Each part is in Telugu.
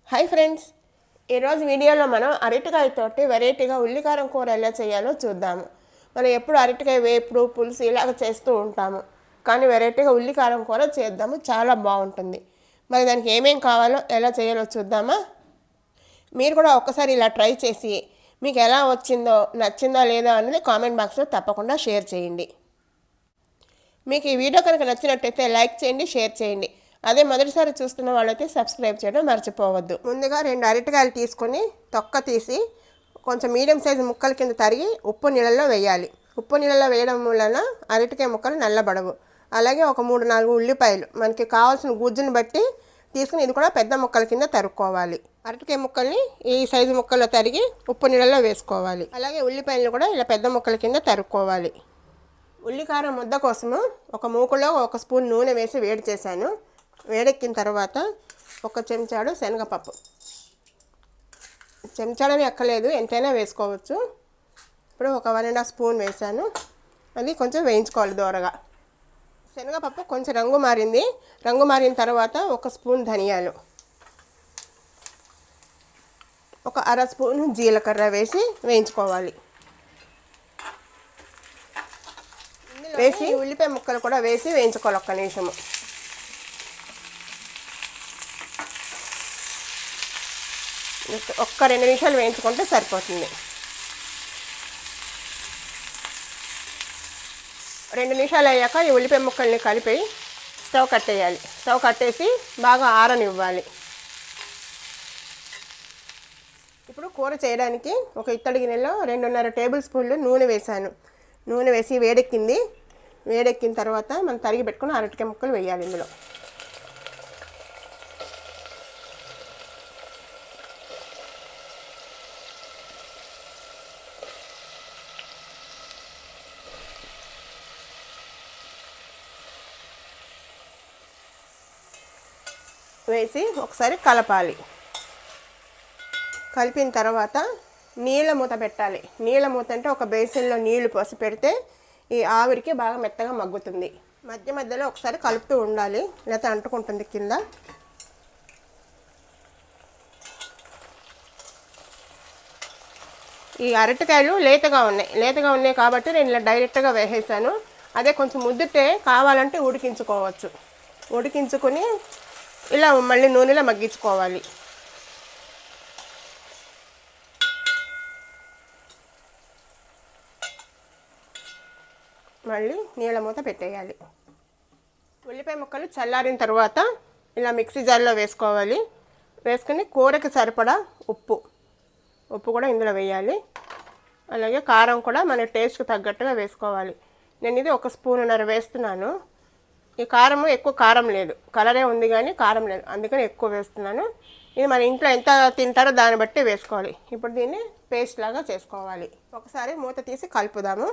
హాయ్ ఫ్రెండ్స్, ఈరోజు వీడియోలో మనం అరటికాయతోటి వెరైటీగా ఉల్లికారం కూర ఎలా చేయాలో చూద్దాము. మనం ఎప్పుడు అరటికాయ వేపుడు పులుసు ఇలాగ చేస్తూ ఉంటాము, కానీ వెరైటీగా ఉల్లికారం కూర చేద్దాము, చాలా బాగుంటుంది. మరి దానికి ఏమేం కావాలో ఎలా చేయాలో చూద్దామా. మీరు కూడా ఒక్కసారి ఇలా ట్రై చేసి మీకు ఎలా వచ్చిందో నచ్చిందా లేదా అనేది కామెంట్ బాక్స్లో తప్పకుండా షేర్ చేయండి. మీకు ఈ వీడియో కనుక నచ్చినట్టయితే లైక్ చేయండి, షేర్ చేయండి. అదే మొదటిసారి చూస్తున్న వాళ్ళైతే సబ్స్క్రైబ్ చేయడం మర్చిపోవద్దు. ముందుగా 2 అరటికాయలు తీసుకొని తొక్క తీసి కొంచెం మీడియం సైజు ముక్కల కింద తరిగి ఉప్పు నీళ్ళల్లో వేయాలి. ఉప్పు నీళ్ళలో వేయడం వలన అరటికాయ ముక్కలు నల్లబడవు. అలాగే ఒక 3-4 ఉల్లిపాయలు మనకి కావాల్సిన గుజ్జుని బట్టి తీసుకుని ఇది కూడా పెద్ద ముక్కల కింద తరుక్కోవాలి. అరటికాయ ముక్కల్ని ఈ సైజు ముక్కల్లో తరిగి ఉప్పు నీళ్ళలో వేసుకోవాలి. అలాగే ఉల్లిపాయలను కూడా ఇలా పెద్ద ముక్కల కింద తరుక్కోవాలి. ఉల్లికారం ముద్ద కోసము ఒక మూకులో 1 స్పూన్ నూనె వేసి వేడి చేశాను. వేడెక్కిన తర్వాత 1 చెంచాడు శనగపప్పు, చెంచాడని ఎక్కలేదు, ఎంతైనా వేసుకోవచ్చు. ఇప్పుడు ఒక 1.5 స్పూన్ వేసాను. అది కొంచెం వేయించుకోవాలి దోరగా. శనగపప్పు కొంచెం రంగు మారింది. రంగు మారిన తర్వాత 1 స్పూన్ ధనియాలు, ఒక 1/2 స్పూన్ జీలకర్ర వేసి వేయించుకోవాలి. వేసి ఉల్లిపాయ ముక్కలు కూడా వేసి వేయించుకోవాలి 1 నిమిషము. ఒక్క 2 నిమిషాలు వేయించుకుంటే సరిపోతుంది. 2 నిమిషాలు అయ్యాక ఈ ఉల్లిపాయ ముక్కల్ని కలిపి స్టవ్ కట్టేయాలి. స్టవ్ కట్టేసి బాగా ఆరనివ్వాలి. ఇప్పుడు కూర చేయడానికి ఒక ఇత్తడి గిన్నెలో 2.5 టేబుల్ స్పూన్లు నూనె వేసాను. నూనె వేసి వేడెక్కింది. వేడెక్కిన తర్వాత మనం తరిగి పెట్టుకుని అరటికాయ ముక్కలు వేయాలి. ఇందులో వేసి ఒకసారి కలపాలి. కలిపిన తర్వాత నీళ్ళ మూత పెట్టాలి. నీళ్ళ మూత అంటే ఒక బేసిన్లో నీళ్లు పోసి పెడితే ఈ ఆవిరికి బాగా మెత్తగా మగ్గుతుంది. మధ్య మధ్యలో ఒకసారి కలుపుతూ ఉండాలి, లేకపోతే అంటుకుంటుంది కింద. ఈ అరటికాయలు లేతగా ఉన్నాయి కాబట్టి నేను ఇలా డైరెక్ట్గా వేసేసాను. అదే కొంచెం ముద్దుతే కావాలంటే ఉడికించుకోవచ్చు. ఉడికించుకొని ఇలా మళ్ళీ నూనెలో మగ్గించుకోవాలి. మళ్ళీ నీళ్ళ మూత పెట్టేయాలి. ఉల్లిపాయ ముక్కలు చల్లారిన తర్వాత ఇలా మిక్సీ జార్లో వేసుకోవాలి. వేసుకొని కూరకి సరిపడా ఉప్పు కూడా ఇందులో వేయాలి. అలాగే కారం కూడా మన టేస్ట్కి తగ్గట్టుగా వేసుకోవాలి. నేను ఇది 1.5 స్పూన్ వేస్తున్నాను. ఈ కారము ఎక్కువ కారం లేదు, కలరే ఉంది కానీ కారం లేదు, అందుకని ఎక్కువ వేస్తున్నాను. ఇది మన ఇంట్లో ఎంత తింటారో దాన్ని బట్టి వేసుకోవాలి. ఇప్పుడు దీన్ని పేస్ట్ లాగా చేసుకోవాలి. ఒకసారి మూత తీసి కలుపుదాము.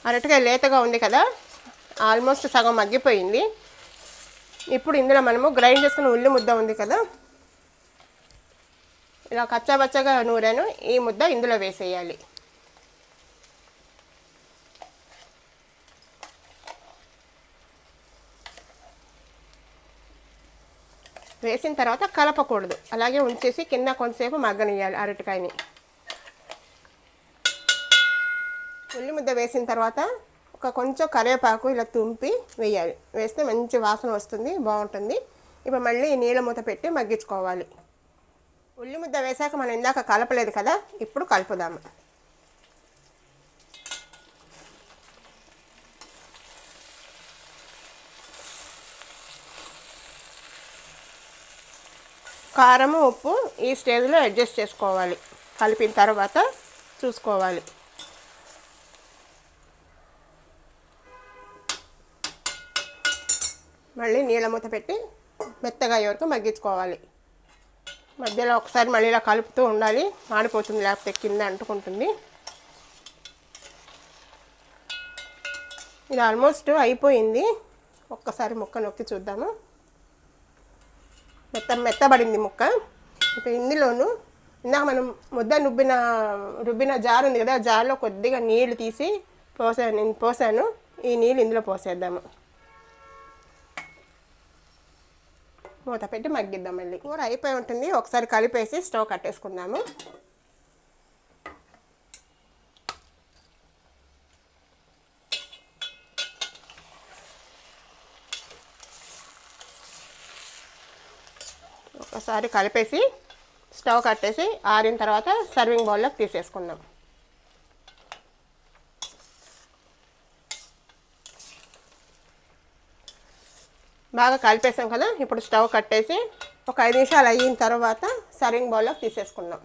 అరటికాయ లేతగా ఉంది కదా, ఆల్మోస్ట్ సగం మగ్గిపోయింది. ఇప్పుడు ఇందులో మనము గ్రైండ్ చేసుకున్న ఉల్లి ముద్ద ఉంది కదా, ఇలా కచ్చాబచ్చగా నూరాను, ఈ ముద్ద ఇందులో వేసేయాలి. వేసిన తర్వాత కలపకూడదు, అలాగే ఉంచేసి కింద కొంతసేపు మగ్గనియాలి అరటికాయని. ఉల్లి ముద్ద వేసిన తర్వాత కొంచెం కరివేపాకు ఇలా తుంపి వేయాలి. వేస్తే మంచి వాసన వస్తుంది, బాగుంటుంది. ఇప్పుడు మళ్ళీ నీళ్ళ మూత పెట్టి మగ్గించుకోవాలి. ఉల్లి ముద్ద వేసాక మనం ఇందాక కలపలేదు కదా, ఇప్పుడు కలుపుదాము. కారము ఉప్పు ఈ స్టేజ్లో అడ్జస్ట్ చేసుకోవాలి. కలిపిన తర్వాత చూసుకోవాలి. మళ్ళీ నీళ్ళ మూత పెట్టి మెత్తగా అయ్యే వరకు మగ్గించుకోవాలి. మధ్యలో ఒకసారి మళ్ళీ ఇలా కలుపుతూ ఉండాలి, మాడిపోతుంది లేకపోతే కింద అంటుకుంటుంది. ఇది ఆల్మోస్ట్ అయిపోయింది. ఒక్కసారి ముక్క నొక్కి చూద్దాము. మెత్తబడింది ముక్క. ఇప్పుడు ఇందులోను ఇందాక మనం ముద్ద రుబ్బిన జార్ ఉంది కదా, ఆ జార్లో కొద్దిగా నీళ్లు తీసి నేను పోసాను. ఈ నీళ్ళు ఇందులో పోసేద్దాము. మూత పెట్టి మగ్గిద్దాం. మళ్ళీ కూర అయిపోయి ఉంటుంది. ఒకసారి కలిపేసి స్టవ్ కట్టేసుకుందాము. ఒకసారి కలిపేసి స్టవ్ కట్టేసి ఆరిన తర్వాత సర్వింగ్ బౌల్లోకి తీసేసుకుందాం. బాగా కలిపేసాం కదా. ఇప్పుడు స్టవ్ కట్టేసి ఒక 5 నిమిషాలు అయిన తర్వాత సర్వింగ్ బౌల్లోకి తీసేసుకుందాం.